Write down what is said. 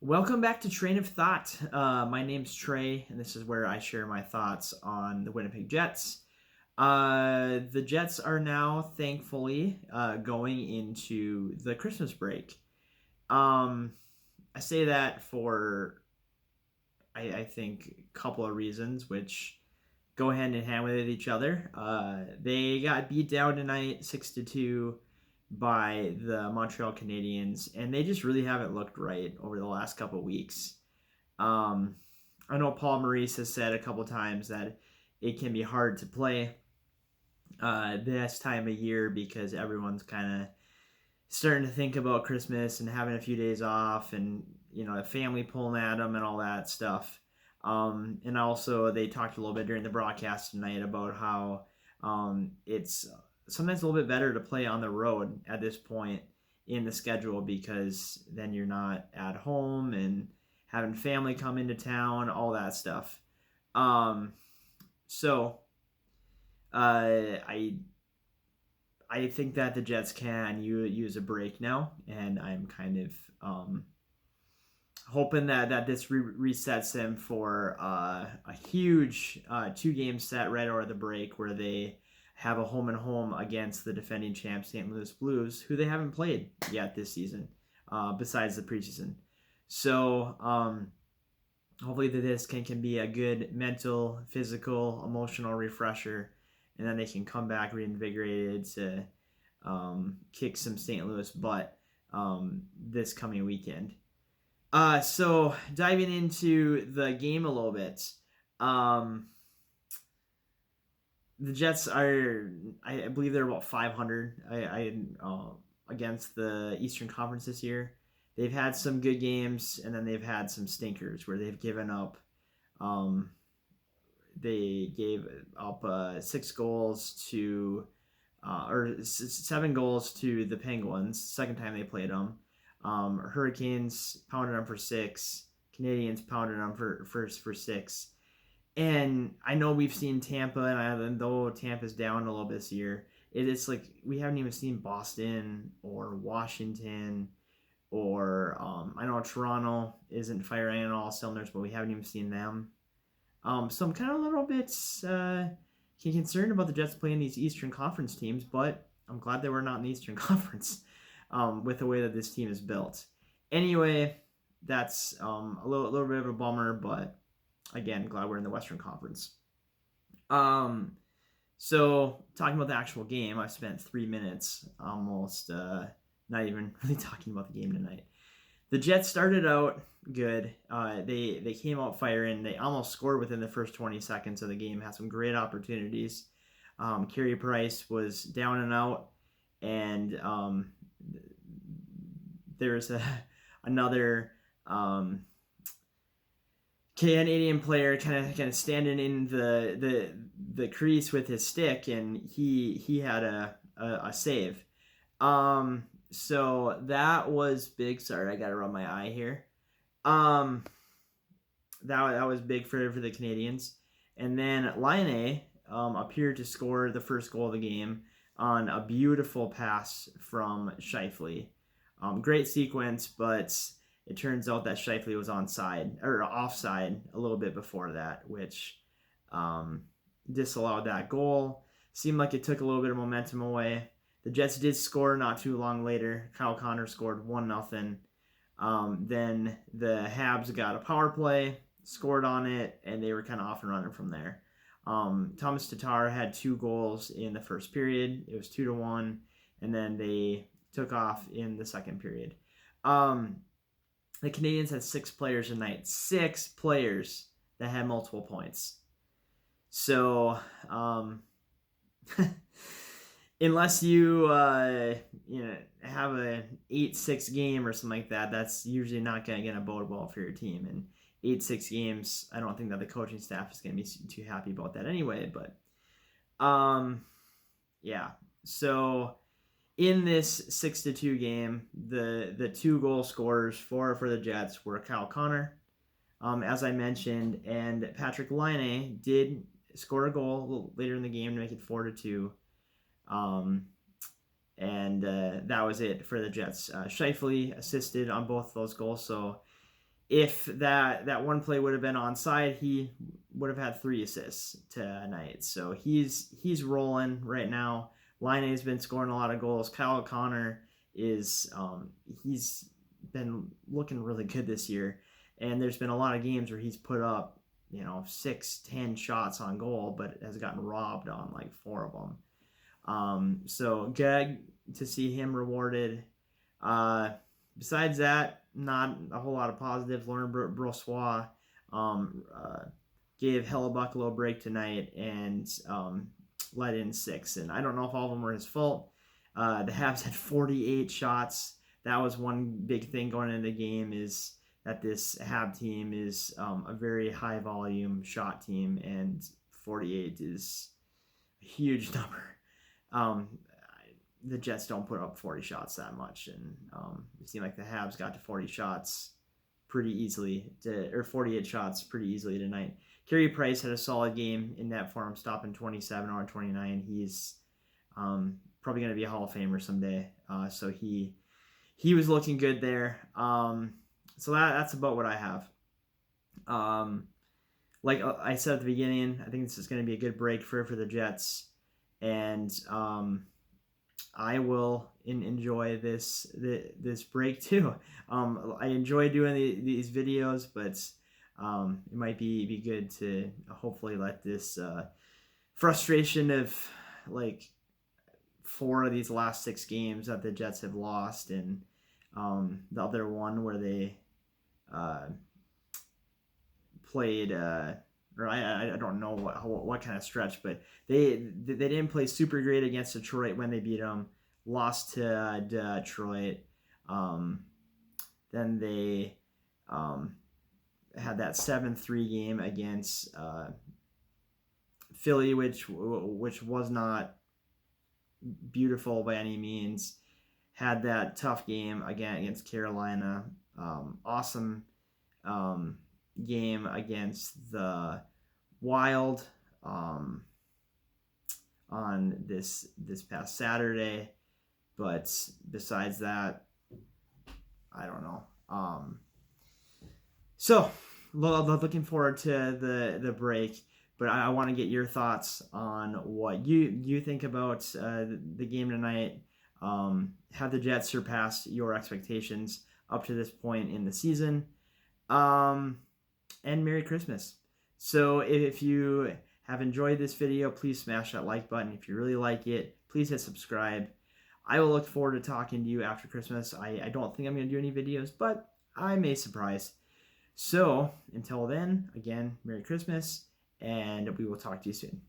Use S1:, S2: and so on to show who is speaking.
S1: Welcome back to Train of Thought. My name's Trey, and this is where I share my thoughts on the Winnipeg Jets. The Jets are now, thankfully, going into the Christmas break. I say that for, I think, a couple of reasons, which go hand in hand with each other. They got beat down tonight, 6-2 by the Montreal Canadiens, and they just really haven't looked right over the last couple of weeks. I know Paul Maurice has said a couple times that it can be hard to play this time of year because everyone's kind of starting to think about Christmas and having a few days off, and the family pulling at them and all that stuff. And also they talked a little bit during the broadcast tonight about how it's sometimes a little bit better to play on the road at this point in the schedule because then you're not at home and having family come into town, all that stuff. So I think that the Jets can use a break now, and I'm kind of hoping that this resets them for a huge 2-game set right over the break where they have a home and home against the defending champ St. Louis Blues, who they haven't played yet this season, besides the preseason. So hopefully this can be a good mental, physical, emotional refresher, and then they can come back reinvigorated to kick some St. Louis butt this coming weekend. So diving into the game a little bit. The Jets are, I believe they're about 500 against the Eastern Conference this year. They've had some good games, and then they've had some stinkers where they've given up. They gave up 6 goals to, or 7 goals to the Penguins. Second time they played them. Hurricanes pounded them for 6. Canadians pounded them for 6. And I know we've seen Tampa, and though Tampa's down a little bit this year, it's like we haven't even seen Boston or Washington, or I know Toronto isn't firing on all cylinders, but we haven't even seen them. So I'm kind of a little bit concerned about the Jets playing these Eastern Conference teams, but I'm glad that we're not in the Eastern Conference with the way that this team is built. Anyway, that's a little bit of a bummer, but again, glad we're in the Western Conference. So talking about the actual game, I've spent 3 minutes almost not even really talking about the game tonight. The Jets started out good. They came out firing. They almost scored within the first 20 seconds of the game. Had some great opportunities. Carey Price was down and out, and there's another Canadian player kind of standing in the crease with his stick, and he had a save. So that was big. Sorry, I gotta rub my eye here. That was big for the Canadians. And then Laine appeared to score the first goal of the game on a beautiful pass from Scheifele. Great sequence, but it turns out that Scheifele was offside a little bit before that, which disallowed that goal. Seemed like it took a little bit of momentum away. The Jets did score not too long later. Kyle Connor scored 1-0. Then the Habs got a power play, scored on it, and they were kind of off and running from there. Thomas Tatar had 2 goals in the first period. It was 2-1, and then they took off in the second period. The Canadians had 6 players tonight. 6 players that had multiple points. So, unless you have an 8-6 game or something like that, that's usually not going to bode well for your team. And 8-6 games, I don't think that the coaching staff is going to be too happy about that anyway. But yeah. So in this 6-2 game, the 2 goal scorers for the Jets were Kyle Connor, as I mentioned, and Patrick Laine did score a goal a little later in the game to make it 4-2. And that was it for the Jets. Scheifele assisted on both of those goals, so if that one play would have been onside, he would have had 3 assists tonight. So he's rolling right now. Laine's been scoring a lot of goals. Kyle Connor is he's been looking really good this year, and there's been a lot of games where he's put up 6-10 shots on goal, but has gotten robbed on like 4 of them. So good to see him rewarded. Besides that, not a whole lot of positives. Lauren Brossois gave Hellebuck a little break tonight and let in 6. And I don't know if all of them were his fault. The Habs had 48 shots. That was one big thing going into the game, is that this Hab team is a very high volume shot team, and 48 is a huge number. The Jets don't put up 40 shots that much, and it seemed like the Habs got to 40 shots pretty easily, or 48 shots pretty easily tonight. Carey Price had a solid game in that for him, stopping 27 or 29. He's probably going to be a Hall of Famer someday, so he was looking good there. So that's about what I have. Like I said at the beginning, I think this is going to be a good break for the Jets, and I will enjoy this break too. I enjoy doing these videos, but it might be good to hopefully let this frustration of like 4 of these last 6 games that the Jets have lost, and the other one where they played or I don't know what kind of stretch, but they didn't play super great against Detroit when they beat them. Lost to Detroit. Then they had that 7-3 game against Philly, which was not beautiful by any means. Had that tough game again against Carolina. Awesome game against the Wild on this past Saturday, but besides that, I don't know. So looking forward to the break, but I want to get your thoughts on what you think about the game tonight. Have the Jets surpassed your expectations up to this point in the season? And Merry Christmas. So if you have enjoyed this video, please smash that like button. If you really like it, please hit subscribe. I will look forward to talking to you after Christmas. I don't think I'm going to do any videos, but I may surprise. So until then, again, Merry Christmas, and we will talk to you soon.